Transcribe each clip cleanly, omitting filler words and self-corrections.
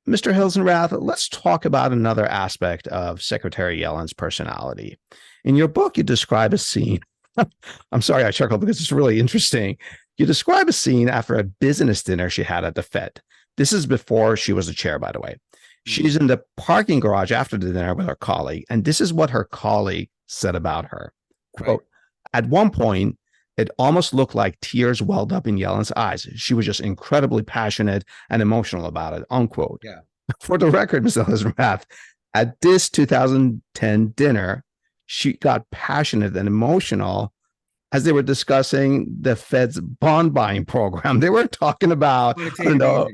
Mr. Hilsenrath, let's talk about another aspect of Secretary Yellen's personality. In your book, you describe a scene. I'm sorry, I chuckle because it's really interesting. You describe a scene after a business dinner she had at the Fed. This is before she was the chair, by the way. She's in the parking garage after the dinner with her colleague, and this is what her colleague said about her. Quote, right. At one point, it almost looked like tears welled up in Yellen's eyes. She was just incredibly passionate and emotional about it, unquote. Yeah. For the record, Mr. Hilsenrath, at this 2010 dinner, she got passionate and emotional as they were discussing the Fed's bond buying program. They were talking about, I don't know,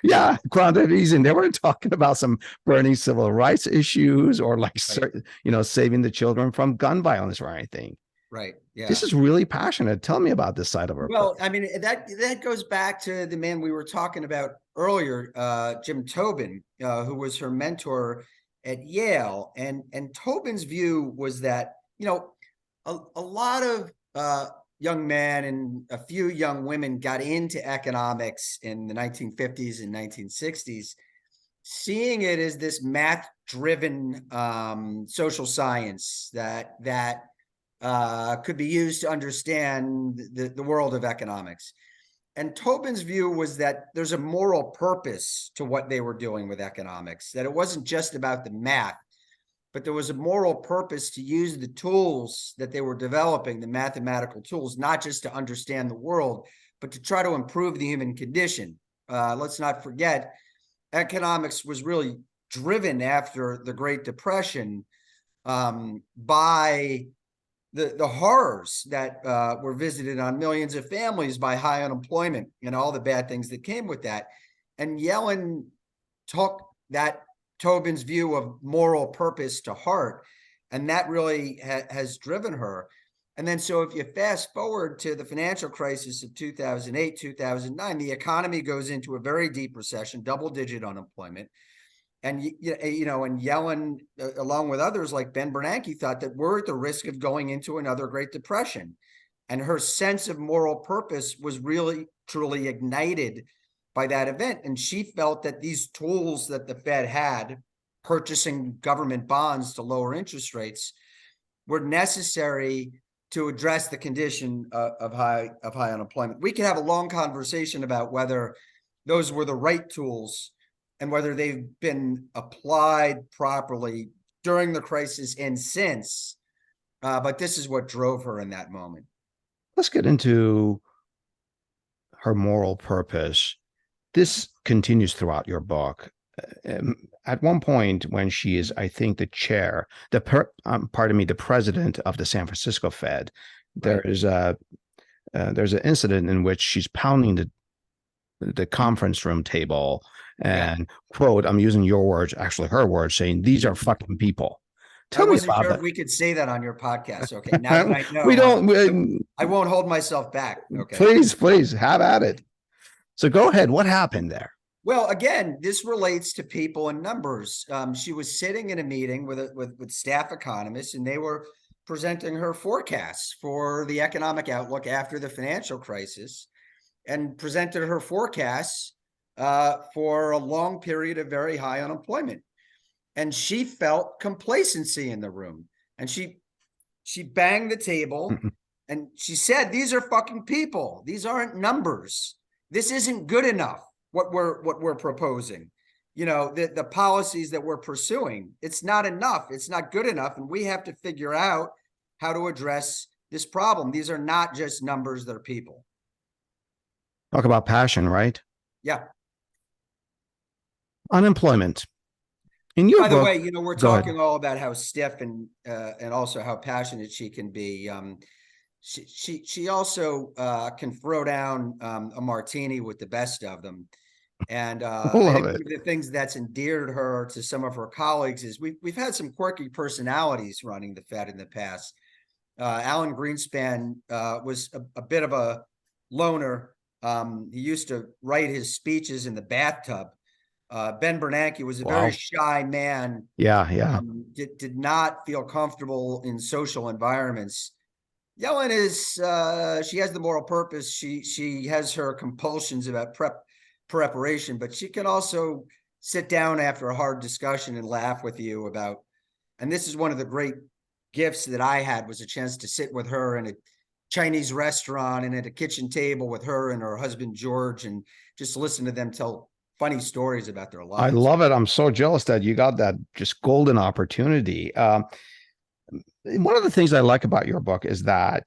yeah, quantitative easing. They weren't talking about some burning civil rights issues or like, right. Saving the children from gun violence or anything. Right. Yeah. This is really passionate. Tell me about this side of her. Well, I mean, that goes back to the man we were talking about earlier, Jim Tobin, who was her mentor at Yale. And Tobin's view was that, a lot of young men and a few young women got into economics in the 1950s and 1960s, seeing it as this math-driven social science that could be used to understand the world of economics. And Tobin's view was that there's a moral purpose to what they were doing with economics, that it wasn't just about the math, but there was a moral purpose to use the tools that they were developing, the mathematical tools, not just to understand the world, but to try to improve the human condition. Let's not forget, economics was really driven after the Great Depression by the horrors that were visited on millions of families by high unemployment and all the bad things that came with that. And Yellen took that Tobin's view of moral purpose to heart, and that really has driven her. And then so if you fast forward to the financial crisis of 2008, 2009, the economy goes into a very deep recession, double-digit unemployment. And, and Yellen, along with others like Ben Bernanke, thought that we're at the risk of going into another Great Depression. And her sense of moral purpose was really, truly ignited by that event. And she felt that these tools that the Fed had, purchasing government bonds to lower interest rates, were necessary to address the condition of high unemployment. We could have a long conversation about whether those were the right tools and whether they've been applied properly during the crisis and since. But this is what drove her in that moment. Let's get into her moral purpose. This continues throughout your book. At one point, when she is, I think, the chair, the president of the San Francisco Fed, there's an incident in which she's pounding the conference room table and quote, I'm using your words, actually her words, saying these are fucking people. Tell me about that. We could say that on your podcast. Okay, now I know. I won't hold myself back. Okay, please have at it. So go ahead. What happened there? Well, again, this relates to people and numbers. She was sitting in a meeting with staff economists, and they were presenting her forecasts for the economic outlook after the financial crisis, and presented her forecasts for a long period of very high unemployment. And she felt complacency in the room, and she banged the table and she said, "These are fucking people. These aren't numbers. This isn't good enough. What we're proposing, the policies that we're pursuing, it's not enough. It's not good enough. And we have to figure out how to address this problem. These are not just numbers, they're people." Talk about passion, right? Yeah. Unemployment. In your book, by the way, we're talking all about how stiff and also how passionate she can be. She also can throw down a martini with the best of them. And I think one of the things that's endeared her to some of her colleagues is we've had some quirky personalities running the Fed in the past. Alan Greenspan was a bit of a loner. He used to write his speeches in the bathtub. Ben Bernanke was a very shy man. Yeah. Did not feel comfortable in social environments. Yellen is, she has the moral purpose. She has her compulsions about preparation, but she can also sit down after a hard discussion and laugh with you about, and this is one of the great gifts that I had, was a chance to sit with her in a Chinese restaurant and at a kitchen table with her and her husband, George, and just listen to them tell funny stories about their I lives. love it. I'm so jealous that you got that just golden opportunity. One of the things I like about your book is that,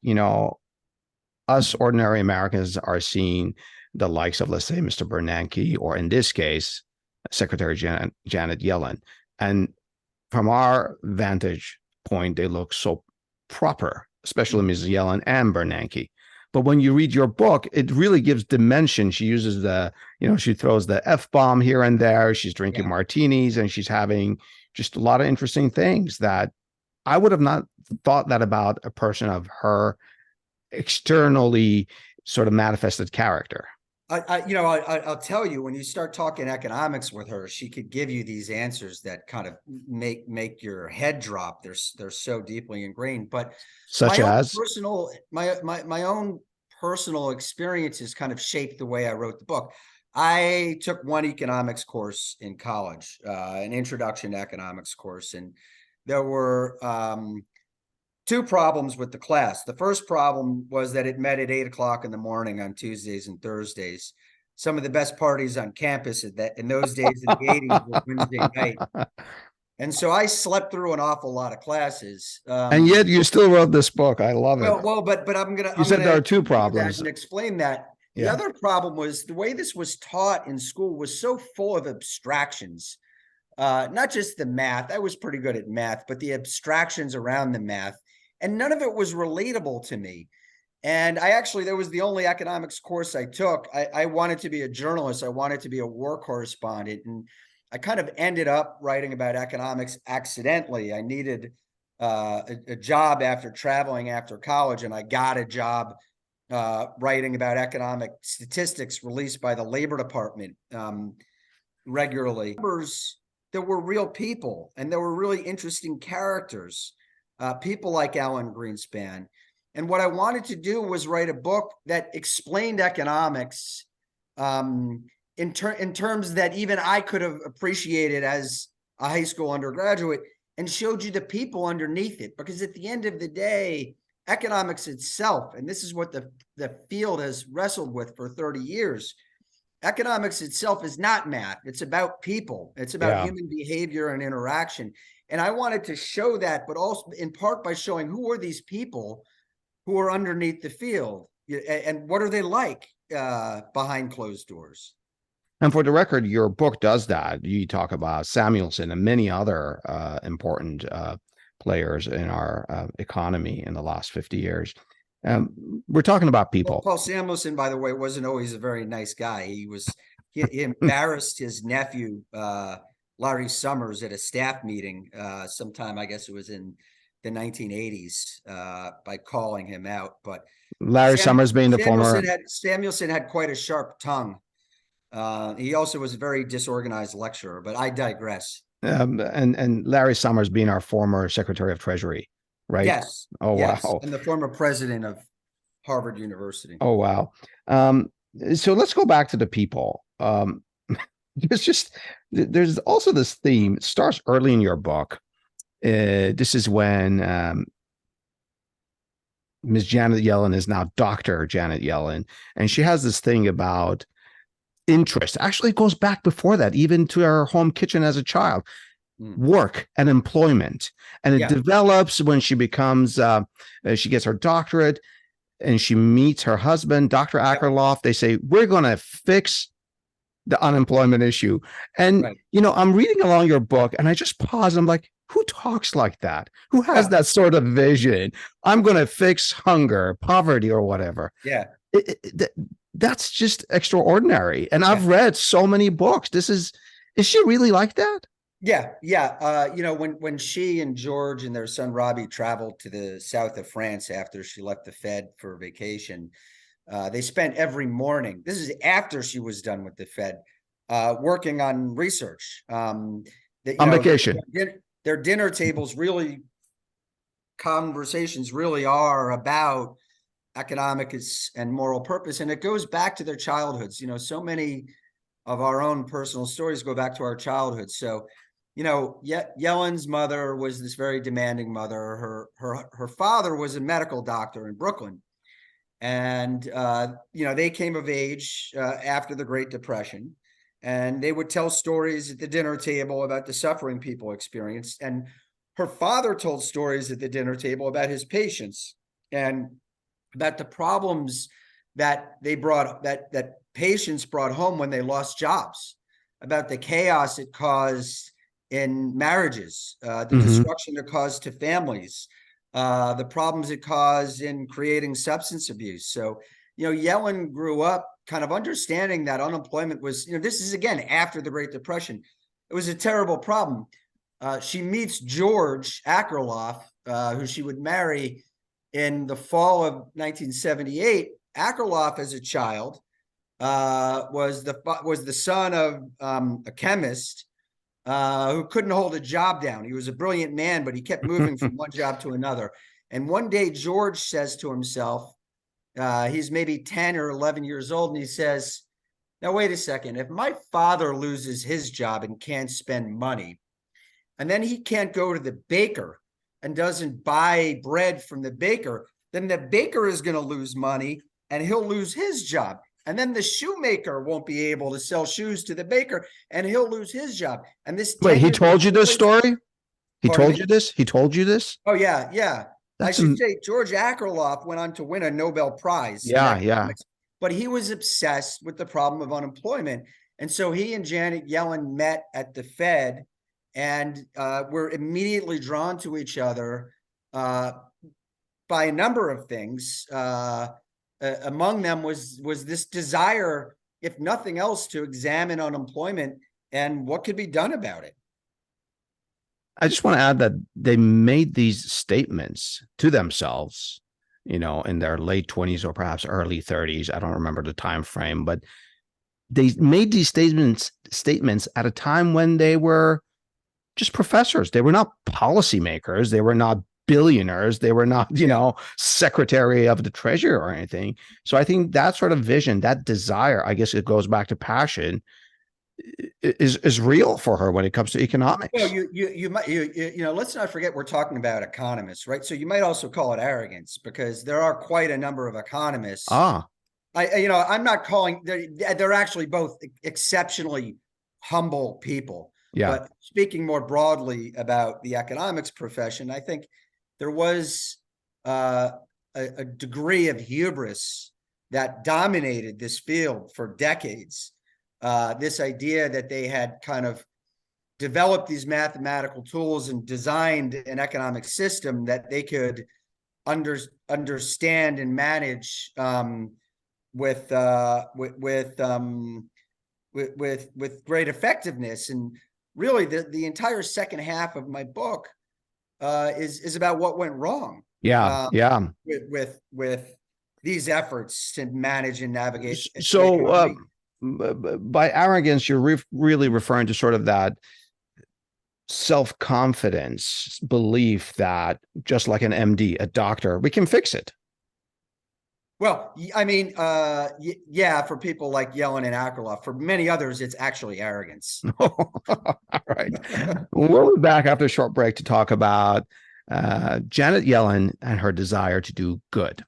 us ordinary Americans are seeing the likes of, let's say, Mr. Bernanke, or in this case, Secretary Janet Yellen. And from our vantage point, they look so proper, especially Ms. Yellen and Bernanke. But when you read your book, it really gives dimension. She uses she throws the F-bomb here and there. She's drinking martinis and she's having just a lot of interesting things that I would have not thought that about a person of her externally sort of manifested character. I'll tell you, when you start talking economics with her, she could give you these answers that kind of make your head drop. They're so deeply ingrained. But Such as my own personal experiences kind of shaped the way I wrote the book. I took one economics course in college, an introduction to economics course, and there were two problems with the class. The first problem was that it met at 8 o'clock in the morning on Tuesdays and Thursdays. Some of the best parties on campus in those days in the 80s were Wednesday night. And so I slept through an awful lot of classes. And yet you still wrote this book. I love it. Well, but You said there are two problems and explain that. The other problem was the way this was taught in school was so full of abstractions. Not just the math. I was pretty good at math, but the abstractions around the math. And none of it was relatable to me. And that was the only economics course I took. I wanted to be a journalist. I wanted to be a war correspondent. And I kind of ended up writing about economics accidentally. I needed a job after traveling after college, and I got a job writing about economic statistics released by the Labor Department regularly. There were real people, and there were really interesting characters. People like Alan Greenspan. And what I wanted to do was write a book that explained economics in terms that even I could have appreciated as a high school undergraduate, and showed you the people underneath it. Because at the end of the day, economics itself, and this is what the field has wrestled with for 30 years, economics itself is not math. It's about people. It's about human behavior and interaction. And I wanted to show that, but also in part by showing who are these people who are underneath the field, and what are they like behind closed doors. And for the record, your book does that. You talk about Samuelson and many other important players in our economy in the last 50 years. We're talking about people. Paul Samuelson, by the way, wasn't always a very nice guy. He embarrassed his nephew, Larry Summers, at a staff meeting sometime, I guess it was in the 1980s, by calling him out. But Larry Summers being the former... Samuelson had quite a sharp tongue. He also was a very disorganized lecturer, but I digress. And Larry Summers being our former Secretary of Treasury, right? Yes. Oh, yes. wow. And the former president of Harvard University. Oh, wow. So let's go back to the people. There's also this theme. It starts early in your book. This is when Ms. Janet Yellen is now Dr. Janet Yellen. And she has this thing about interest. Actually, it goes back before that, even to her home kitchen as a child. Work and employment. And it develops when she becomes, she gets her doctorate and she meets her husband, Dr. Akerlof. They say, we're going to fix the unemployment issue. And, I'm reading along your book and I just pause. I'm like, who talks like that? Who has that sort of vision? I'm going to fix hunger, poverty, or whatever. Yeah. That's just extraordinary. And I've read so many books. Is she really like that? Yeah. Yeah. When she and George and their son Robbie traveled to the south of France after she left the Fed for vacation, they spent every morning, this is after she was done with the Fed, working on research. On vacation. Their dinner tables conversations really are about economics and moral purpose. And it goes back to their childhoods. So many of our own personal stories go back to our childhood. So, Yellen's mother was this very demanding mother. Her father was a medical doctor in Brooklyn, and they came of age after the Great Depression, and they would tell stories at the dinner table about the suffering people experienced. And her father told stories at the dinner table about his patients and about the problems that patients brought home when they lost jobs, about the chaos it caused in marriages, the destruction it caused to families, the problems it caused in creating substance abuse. So, Yellen grew up kind of understanding that unemployment was, this is again after the Great Depression. It was a terrible problem. She meets George Akerlof, who she would marry in the fall of 1978. Akerlof, as a child, was the son of a chemist who couldn't hold a job down. He was a brilliant man, but he kept moving from one job to another. And one day, George says to himself, he's maybe 10 or 11 years old, and he says, now, wait a second. If my father loses his job and can't spend money, and then he can't go to the baker and doesn't buy bread from the baker, then the baker is going to lose money and he'll lose his job. And then the shoemaker won't be able to sell shoes to the baker and he'll lose his job. And this. Wait, he told you this story? He told you this? He told you this? Oh, yeah. Yeah. I should say George Akerlof went on to win a Nobel Prize. Yeah. But he was obsessed with the problem of unemployment. And so he and Janet Yellen met at the Fed and were immediately drawn to each other by a number of things. Among them was this desire, if nothing else, to examine unemployment and what could be done about it. I just want to add that they made these statements to themselves, in their late 20s or perhaps early 30s. I don't remember the time frame, but they made these statements at a time when they were just professors. They were not policymakers. They were not billionaires. They were not, secretary of the treasury or anything. So I think that sort of vision, that desire, I guess it goes back to passion, is real for her when it comes to economics. Well, let's not forget we're talking about economists, right? So you might also call it arrogance because there are quite a number of economists. I'm not calling, they're actually both exceptionally humble people. Yeah. But speaking more broadly about the economics profession, I think there was a degree of hubris that dominated this field for decades. This idea that they had kind of developed these mathematical tools and designed an economic system that they could understand and manage with great effectiveness. And really, the entire second half of my book is about what went wrong. With these efforts to manage and navigate. So by arrogance, you're really referring to sort of that self-confidence belief that just like an MD, a doctor, we can fix it. Well, I mean, for people like Yellen and Akerlof, for many others, it's actually arrogance. All right. We'll be back after a short break to talk about Janet Yellen and her desire to do good.